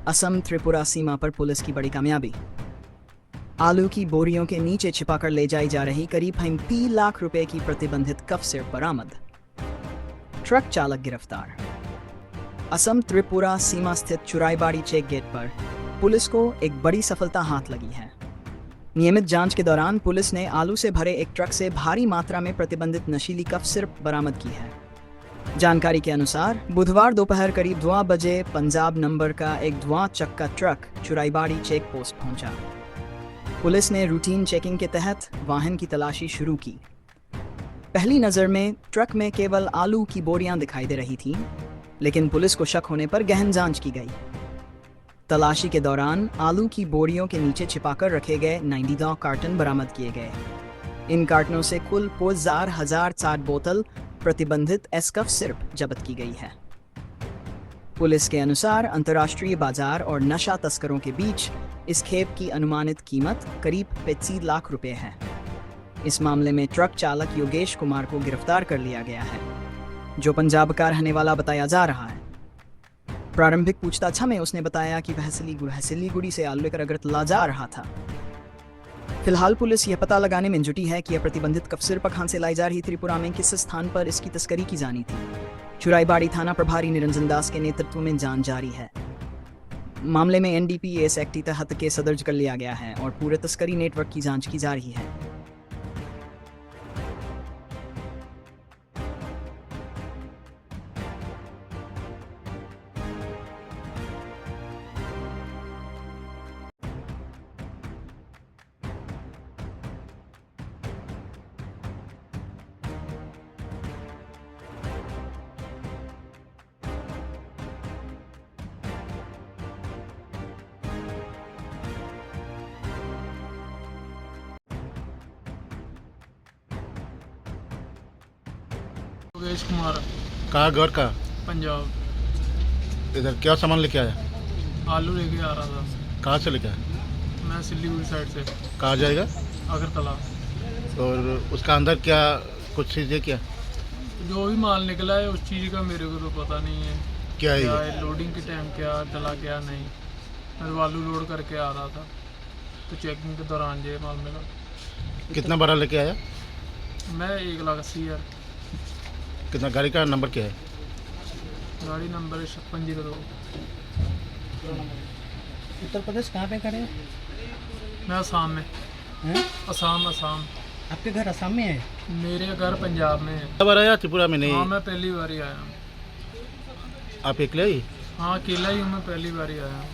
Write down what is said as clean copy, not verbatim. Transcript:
असम त्रिपुरा सीमा पर पुलिस की बड़ी कामयाबी। आलू की बोरियों के नीचे छिपाकर ले जाई जा रही करीब 35 लाख रुपए की प्रतिबंधित कफ सिरप बरामद। ट्रक चालक गिरफ्तार। असम त्रिपुरा सीमा स्थित चुराईबाड़ी चेक गेट पर पुलिस को एक बड़ी सफलता हाथ लगी है। नियमित जांच के दौरान पुलिस ने आलू से भरे एक ट्रक से भारी मात्रा में प्रतिबंधित नशीली कफ सिरप बरामद की है। जानकारी के अनुसार बुधवार दोपहर करीब 2 बजे पंजाब नंबर का एक धुआं चक्का ट्रक चुराईबाड़ी चेक पोस्ट पहुंचा। पुलिस ने रूटीन चेकिंग के तहत वाहन की तलाशी शुरू की। पहली नज़र में ट्रक में केवल आलू की बोरियां दिखाई दे रही थीं, लेकिन पुलिस को शक होने पर गहन जांच की गई। तलाशी के दौरान आलू की बोरियों के नीचे छिपाकर रखे गए 92 कार्टन बरामद किए गए। इन कार्टनों से कुल 50,060 बोतल प्रतिबंधित एसकफ सिरप जब्त की गई है। पुलिस के अनुसार अंतर्राष्ट्रीय बाजार और नशा तस्करों के बीच इस खेप की अनुमानित कीमत करीब 35 लाख रुपए है। इस मामले में ट्रक चालक योगेश कुमार को गिरफ्तार कर लिया गया है, जो पंजाब का रहने वाला बताया जा रहा है। प्रारंभिक पूछताछ में उसने बताया कि वह सिलीगुड़ी से आलू लेकर अगरतला जा रहा था। फिलहाल पुलिस यह पता लगाने में जुटी है कि यह प्रतिबंधित कफ सिरप कहां से लाई जा रही त्रिपुरा में किस स्थान पर इसकी तस्करी की जानी थी। चुराईबाड़ी थाना प्रभारी निरंजन दास के नेतृत्व में जांच जारी है। मामले में NDPS एक्ट के तहत केस दर्ज कर लिया गया है और पूरे तस्करी नेटवर्क की जांच की जा रही है। योगेश कुमार, कहाँ घर का? पंजाब। इधर क्या सामान लेके आया? आलू लेके आ रहा था। कहाँ से लेके आया? मैं सिलीगुड़ी साइड से कहाँ जाएगा? अगरतला। और उसका अंदर क्या कुछ चीज़ें क्या जो भी माल निकला है उस चीज़ का मेरे को तो पता नहीं है। क्या है क्या ये? है लोडिंग के टाइम क्या डला क्या नहीं। मैं तो आलू लोड करके आ रहा था, तो चेकिंग के दौरान ये माल मिला। कितना बड़ा लेके आया? मैं 1,80,000। कितना? गाड़ी का नंबर क्या है? गाड़ी नंबर है 5602। उत्तर प्रदेश कहाँ पे खड़े हैं? मैं असम में। हैं? असम। आपके घर असम में है? मेरे घर पंजाब में है। कब आया? त्रिपुरा में नहीं? हाँ, मैं पहली बार ही आया हूँ। आप अकेले ही? हाँ, अकेला ही हूँ, मैं पहली बार ही आया हूँ।